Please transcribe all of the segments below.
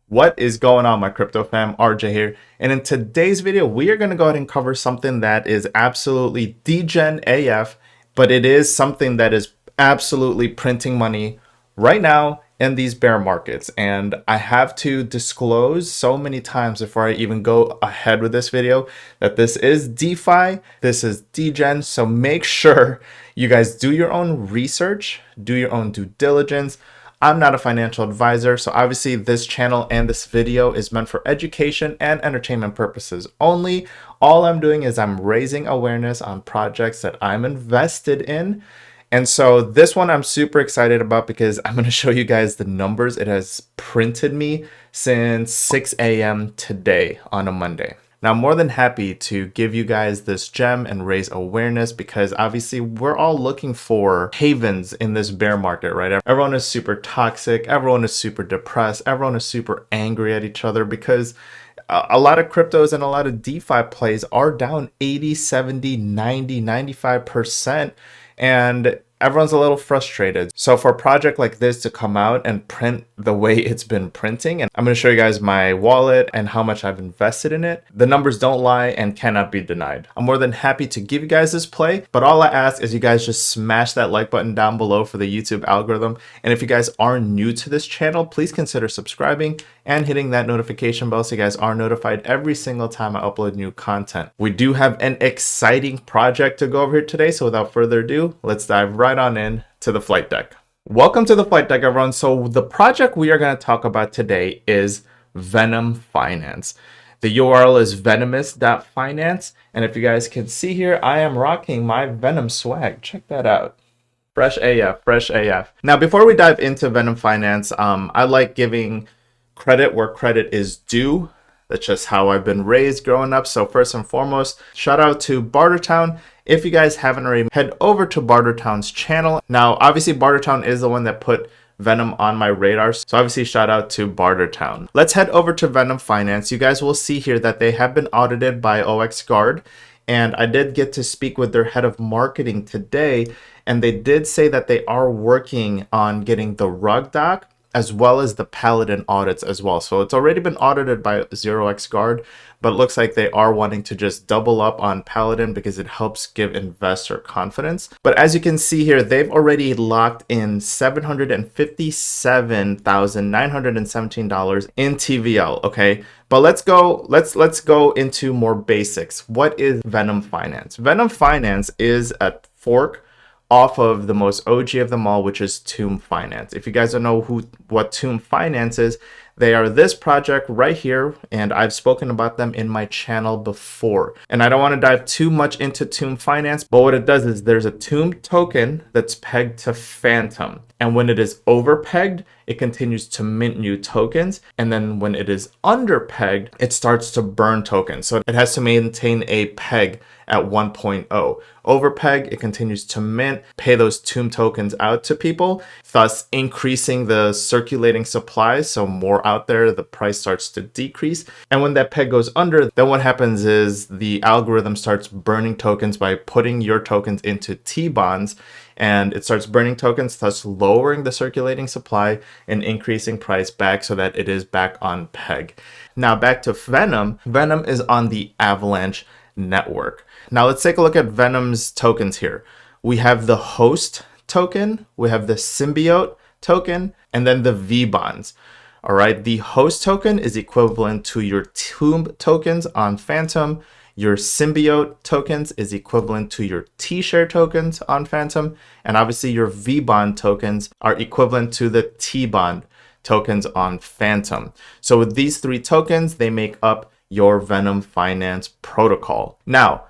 What is going on, my crypto fam? RJ here. And in today's video, we are going to go ahead and cover something that is absolutely degen AF, but it is something that is absolutely printing money right now in these bear markets. And I have to disclose so many times before I even go ahead with this video that this is DeFi, this is degen. So make sure you guys do your own research, do your own due diligence. I'm not a financial advisor, so obviously this channel and this video is meant for education and entertainment purposes only. All I'm doing is I'm raising awareness on projects that I'm invested in. And so this one I'm super excited about because I'm going to show you guys the numbers it has printed me since 6 a.m. today on a Monday. Now, I'm more than happy to give you guys this gem and raise awareness because obviously we're all looking for havens in this bear market, right? Everyone is super toxic. Everyone is super depressed. Everyone is super angry at each other because a lot of cryptos and a lot of DeFi plays are down 80, 70, 90, 95%. And everyone's a little frustrated. So for a project like this to come out and print the way it's been printing, and I'm going to show you guys my wallet and how much I've invested in it, the numbers don't lie and cannot be denied. I'm more than happy to give you guys this play, but all I ask is you guys just smash that like button down below for the YouTube algorithm. And if you guys are new to this channel, please consider subscribing and hitting that notification bell so you guys are notified every single time I upload new content. We do have an exciting project to go over here today, so without further ado, let's dive right on in to the flight deck. Welcome to the flight deck, everyone. So the project we are going to talk about today is Venom Finance. The URL is venomous.finance, and if you guys can see here, I am rocking my Venom swag. Check that out. Fresh AF, fresh AF. Now, before we dive into Venom Finance, I like giving credit where credit is due. That's just how I've been raised growing up. So first and foremost, shout out to Bartertown. If you guys haven't already, head over to Bartertown's channel. Now, obviously, Bartertown is the one that put Venom on my radar. So obviously, shout out to Bartertown. Let's head over to Venom Finance. You guys will see here that they have been audited by OXGuard. And I did get to speak with their head of marketing today. And they did say that they are working on getting the rug doc as well as the Paladin audits as well. So it's already been audited by 0xGuard, but it looks like they are wanting to just double up on Paladin because it helps give investor confidence. But as you can see here, they've already locked in $757,917 in TVL, okay? But let's go into more basics. What is Venom Finance? Venom Finance is a fork off of the most OG of them all, which is Tomb Finance. If you guys don't know what Tomb Finance is, they are this project right here, and I've spoken about them in my channel before. And I don't want to dive too much into Tomb Finance, but what it does is there's a Tomb token that's pegged to Phantom. And when it is over-pegged, it continues to mint new tokens. And then when it is under-pegged, it starts to burn tokens. So it has to maintain a peg at 1.0. Over-peg, it continues to mint, pay those Tomb tokens out to people, thus increasing the circulating supply. So more out there, the price starts to decrease. And when that peg goes under, then what happens is the algorithm starts burning tokens by putting your tokens into T-bonds, and it starts burning tokens, thus lowering the circulating supply and increasing price back so that it is back on peg. Now back to Venom. Venom is on the Avalanche network. Now let's take a look at Venom's tokens here. We have the host token, we have the symbiote token, and then the V-bonds. All right, the host token is equivalent to your Tomb tokens on Phantom. Your symbiote tokens is equivalent to your T-share tokens on Phantom. And obviously your V-bond tokens are equivalent to the T-bond tokens on Phantom. So with these three tokens, they make up your Venom Finance protocol. Now,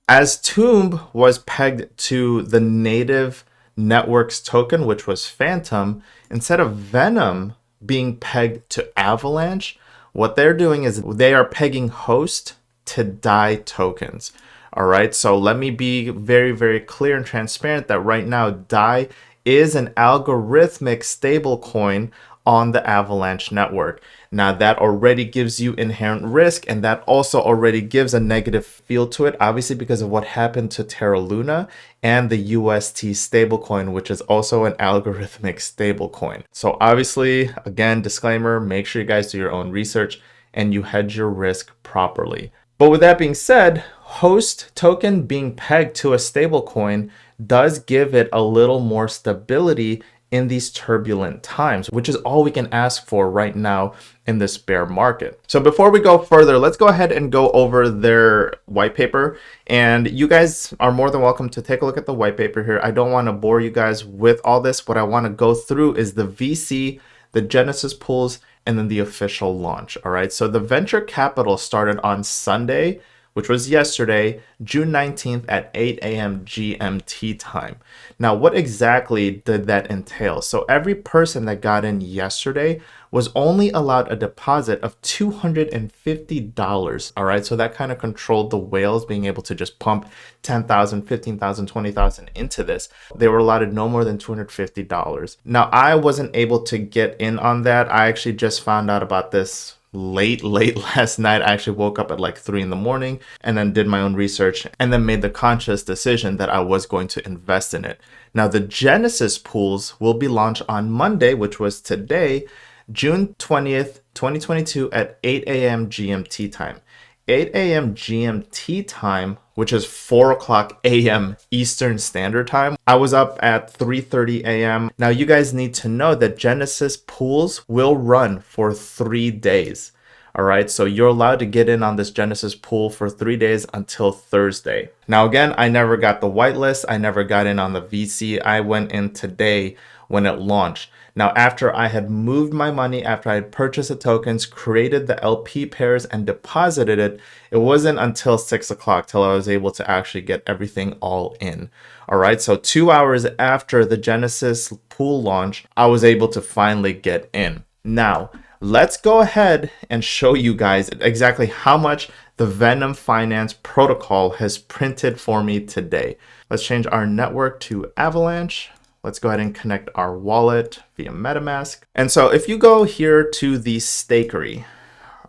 as Tomb was pegged to the native network's token, which was Phantom, instead of Venom being pegged to Avalanche, what they're doing is they are pegging host to DAI tokens. All right, so let me be very, very clear and transparent that right now DAI is an algorithmic stablecoin on the Avalanche network. Now that already gives you inherent risk, and that also already gives a negative feel to it, obviously because of what happened to Terra Luna and the UST stablecoin, which is also an algorithmic stablecoin. So obviously, again, disclaimer, make sure you guys do your own research and you hedge your risk properly. But with that being said, host token being pegged to a stablecoin does give it a little more stability in these turbulent times, which is all we can ask for right now in this bear market. So before we go further, let's go ahead and go over their white paper. And you guys are more than welcome to take a look at the white paper here. I don't want to bore you guys with all this. What I want to go through is the VC, the Genesis pools, and then the official launch. All right. So the venture capital started on Sunday, which was yesterday, June 19th at 8 a.m. GMT time. Now, what exactly did that entail? So every person that got in yesterday was only allowed a deposit of $250. All right. So that kind of controlled the whales being able to just pump 10,000, 15,000, 20,000 into this. They were allotted no more than $250. Now, I wasn't able to get in on that. I actually just found out about this late last night. I actually woke up at like 3 in the morning and then did my own research and then made the conscious decision that I was going to invest in it. Now, the Genesis pools will be launched on Monday, which was today, June 20th, 2022 at 8 a.m. GMT time. 8 a.m. GMT time, which is 4 o'clock a.m. Eastern Standard Time. I was up at 3:30 a.m. Now, you guys need to know that Genesis pools will run for 3 days. All right, so you're allowed to get in on this Genesis pool for 3 days until Thursday. Now, again, I never got the whitelist. I never got in on the VC. I went in today when it launched. Now, after I had moved my money, after I had purchased the tokens, created the LP pairs and deposited it, it wasn't until 6 o'clock till I was able to actually get everything all in. All right, so 2 hours after the Genesis pool launch, I was able to finally get in. Now, let's go ahead and show you guys exactly how much the Venom Finance protocol has printed for me today. Let's change our network to Avalanche. Let's go ahead and connect our wallet via MetaMask. And so if you go here to the stakery,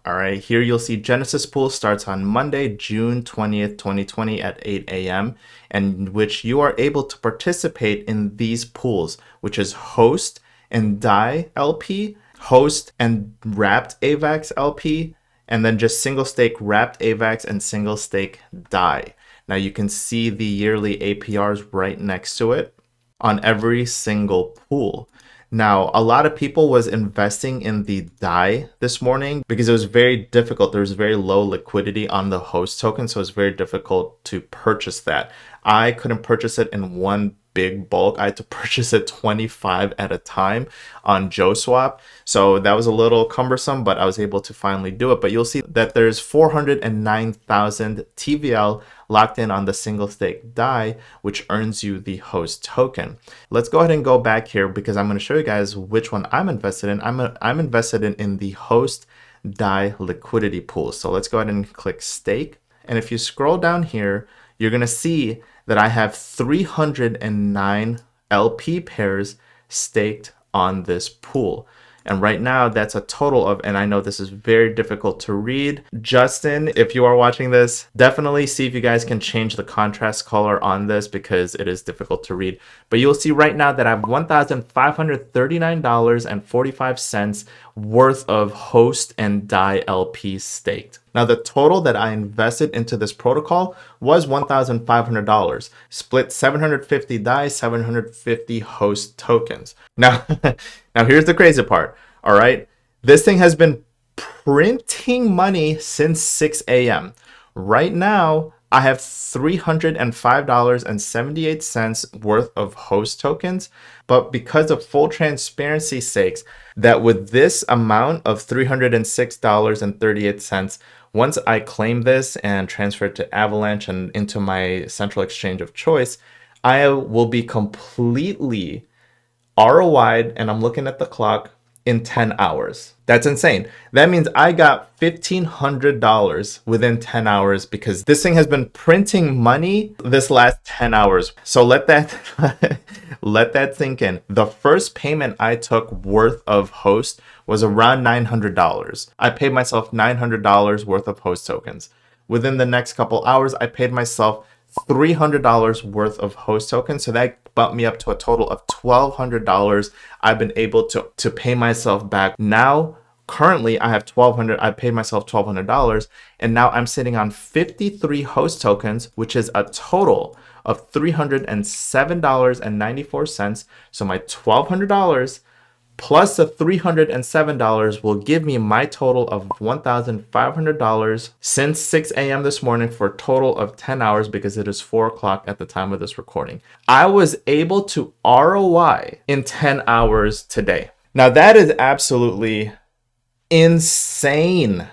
all right, here you'll see Genesis pool starts on Monday, June 20th, 2020 at 8 a.m. in which you are able to participate in these pools, which is host and DAI LP, host and wrapped AVAX LP, and then just single stake wrapped AVAX and single stake DAI. Now you can see the yearly APRs right next to it on every single pool. Now, a lot of people was investing in the DAI this morning because it was very difficult. There was very low liquidity on the host token, so it was very difficult to purchase that. I couldn't purchase it in one big bulk. I had to purchase it 25 at a time on JoeSwap. So that was a little cumbersome, but I was able to finally do it. But you'll see that there's 409,000 TVL locked in on the single stake DAI, which earns you the host token. Let's go ahead and go back here because I'm going to show you guys which one I'm invested in. I'm invested in the host DAI liquidity pool. So let's go ahead and click stake. And if you scroll down here, you're going to see that I have 309 LP pairs staked on this pool. And right now that's a total of, and I know this is very difficult to read. Justin, if you are watching this, definitely see if you guys can change the contrast color on this because it is difficult to read. But you'll see right now that I have $1,539.45 worth of host and DAI LP staked. Now the total that I invested into this protocol was $1,500, split 750 DAI, 750 host tokens. Now, now here's the crazy part. All right, this thing has been printing money since 6 a.m. Right now, I have $305.78 worth of host tokens, but because of full transparency sakes, that with this amount of $306.38, once I claim this and transfer it to Avalanche and into my central exchange of choice, I will be completely ROI'd, and I'm looking at the clock, in 10 hours. That's insane. That means I got $1,500 within 10 hours because this thing has been printing money this last 10 hours. So let that let that sink in. The first payment I took worth of host was around $900. I paid myself $900 worth of host tokens. Within the next couple hours, I paid myself $300 worth of host tokens. So that bumped me up to a total of $1,200. I've been able to pay myself back. Now, currently, I have I paid myself $1,200, and now I'm sitting on 53 host tokens, which is a total of $307.94. So my $1,200 plus the $307 will give me my total of $1,500 since 6 a.m. this morning for a total of 10 hours because it is 4 o'clock at the time of this recording. I was able to ROI in 10 hours today. Now that is absolutely insane.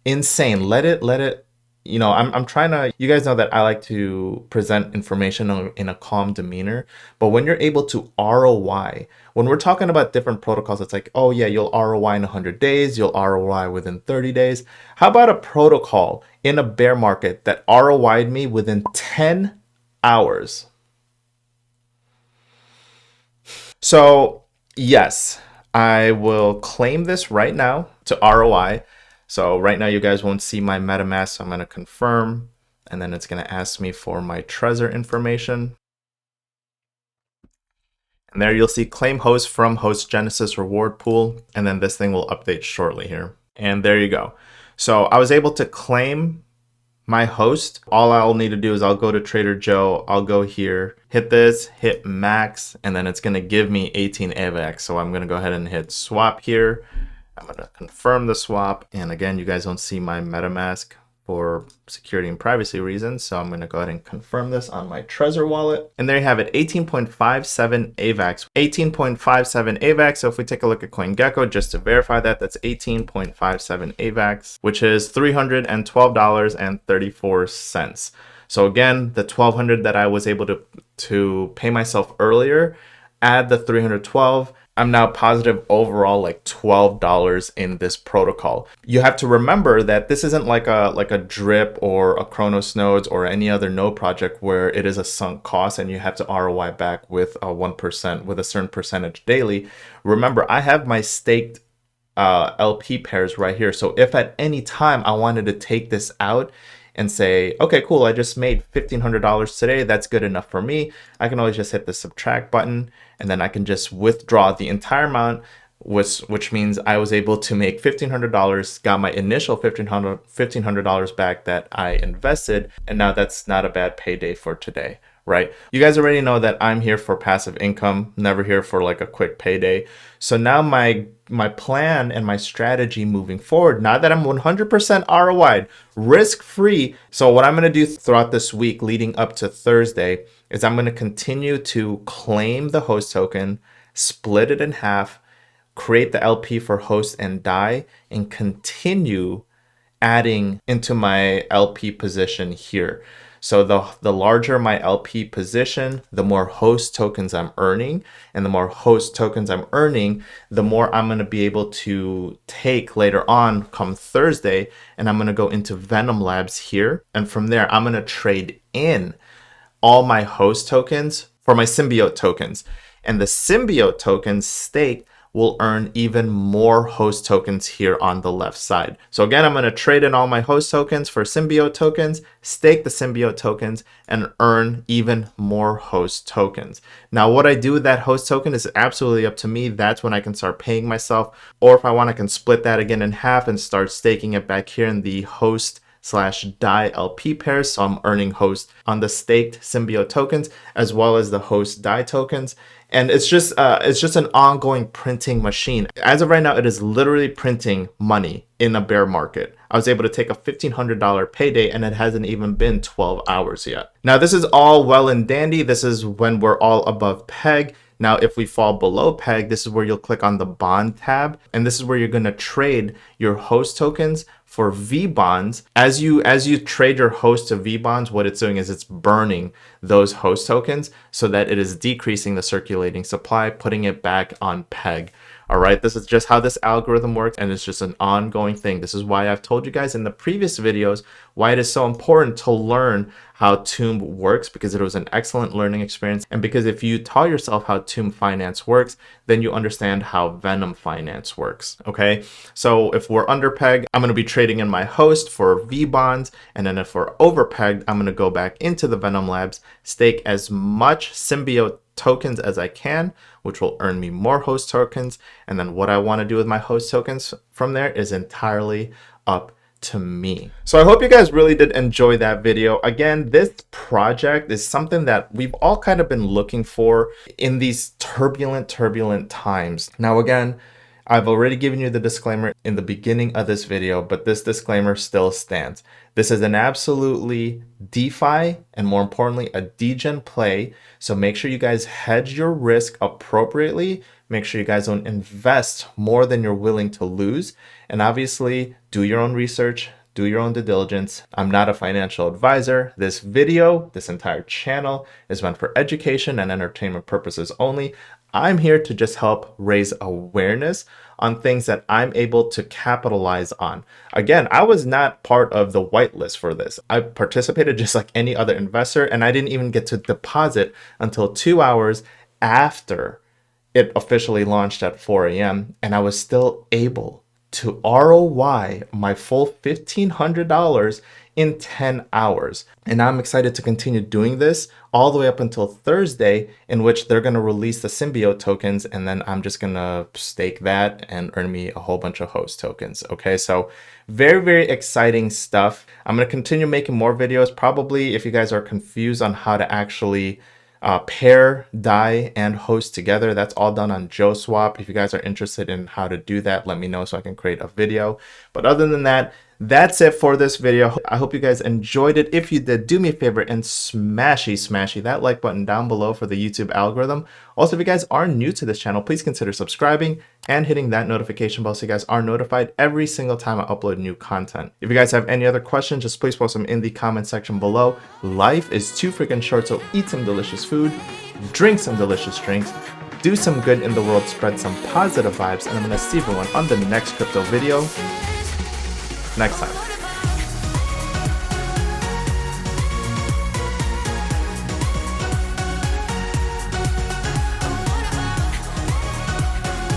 Let it, I'm trying to, you guys know that I like to present information in a calm demeanor, but when you're able to ROI, when we're talking about different protocols, it's like, oh yeah, you'll ROI in 100 days, you'll ROI within 30 days. How about a protocol in a bear market that ROI'd me within 10 hours? So yes, I will claim this right now to ROI. So right now you guys won't see my MetaMask, so I'm going to confirm, and then it's going to ask me for my Trezor information. And there you'll see claim host from host Genesis reward pool, and then this thing will update shortly here. And there you go. So I was able to claim my host. All I'll need to do is I'll go to Trader Joe, I'll go here, hit this, hit max, and then it's going to give me 18 AVAX. So I'm going to go ahead and hit swap here. I'm going to confirm the swap. And again, you guys don't see my MetaMask for security and privacy reasons. So I'm going to go ahead and confirm this on my Trezor wallet. And there you have it, 18.57 AVAX. 18.57 AVAX. So if we take a look at CoinGecko, just to verify that, that's 18.57 AVAX, which is $312.34. So again, the $1,200 that I was able to pay myself earlier, add the 312, I'm now positive overall like $12 in this protocol. You have to remember that this isn't like a drip or a Chronos nodes or any other node project where it is a sunk cost and you have to ROI back with a 1% with a certain percentage daily. Remember, I have my staked LP pairs right here. So if at any time I wanted to take this out and say, okay, cool, I just made $1,500 today, that's good enough for me, I can always just hit the subtract button and then I can just withdraw the entire amount, which means I was able to make $1,500, got my initial $1,500 back that I invested, and now that's not a bad payday for today, right? You guys already know that I'm here for passive income, never here for like a quick payday. So now my plan and my strategy moving forward, now that I'm 100% ROI'd, risk-free. So what I'm going to do throughout this week leading up to Thursday is I'm going to continue to claim the host token, split it in half, create the LP for host and DAI, and continue adding into my LP position here. So the larger my LP position, the more host tokens I'm earning, and the more host tokens I'm earning, the more I'm going to be able to take later on come Thursday, and I'm going to go into Venom Labs here. And from there, I'm going to trade in all my host tokens for my symbiote tokens. And the symbiote tokens staked will earn even more host tokens here on the left side. So again, I'm going to trade in all my host tokens for symbiote tokens, stake the symbiote tokens, and earn even more host tokens. Now, what I do with that host token is absolutely up to me. That's when I can start paying myself. Or if I want, I can split that again in half and start staking it back here in the host/DAI LP pairs. So I'm earning host on the staked symbiote tokens as well as the host DAI tokens. And it's just an ongoing printing machine. As of right now, it is literally printing money in a bear market. I was able to take a $1,500 payday and it hasn't even been 12 hours yet. Now, this is all well and dandy. This is when we're all above peg. Now, if we fall below peg, this is where you'll click on the bond tab. And this is where you're going to trade your host tokens for V bonds. As you trade your host to V bonds, what it's doing is it's burning those host tokens so that it is decreasing the circulating supply, putting it back on peg. All right, this is just how this algorithm works, and it's just an ongoing thing. This is why I've told you guys in the previous videos why it is so important to learn how Tomb works, because it was an excellent learning experience. And because if you taught yourself how Tomb Finance works, then you understand how Venom Finance works. Okay, so if we're underpegged, I'm going to be trading in my host for V bonds, and then if we're overpegged, I'm going to go back into the Venom Labs, stake as much symbiote tokens as I can, which will earn me more host tokens. And then what I want to do with my host tokens from there is entirely up to me. So I hope you guys really did enjoy that video. Again, this project is something that we've all kind of been looking for in these turbulent times. Now, again, I've already given you the disclaimer in the beginning of this video, but this disclaimer still stands. This is an absolutely DeFi and, more importantly, a degen play. So make sure you guys hedge your risk appropriately. Make sure you guys don't invest more than you're willing to lose. And obviously, do your own research, do your own due diligence. I'm not a financial advisor. This video, this entire channel is meant for education and entertainment purposes only. I'm here to just help raise awareness on things that I'm able to capitalize on. Again, I was not part of the whitelist for this. I participated just like any other investor, and I didn't even get to deposit until 2 hours after it officially launched at 4 a.m. And I was still able to ROI my full $1,500 in 10 hours. And I'm excited to continue doing this all the way up until Thursday, in which they're going to release the symbiote tokens. And then I'm just going to stake that and earn me a whole bunch of host tokens. Okay, so very exciting stuff. I'm going to continue making more videos. Probably if you guys are confused on how to actually pair, DAI, and host together, that's all done on JoeSwap. If you guys are interested in how to do that, let me know so I can create a video. But other than that, that's it for this video. I hope you guys enjoyed it. If you did, do me a favor and smashy that like button down below for the YouTube algorithm. Also, if you guys are new to this channel, please consider subscribing and hitting that notification bell so you guys are notified every single time I upload new content. If you guys have any other questions, just please post them in the comment section below. Life is too freaking short, so eat some delicious food, drink some delicious drinks, do some good in the world, spread some positive vibes, and I'm gonna see everyone on the next crypto video next time.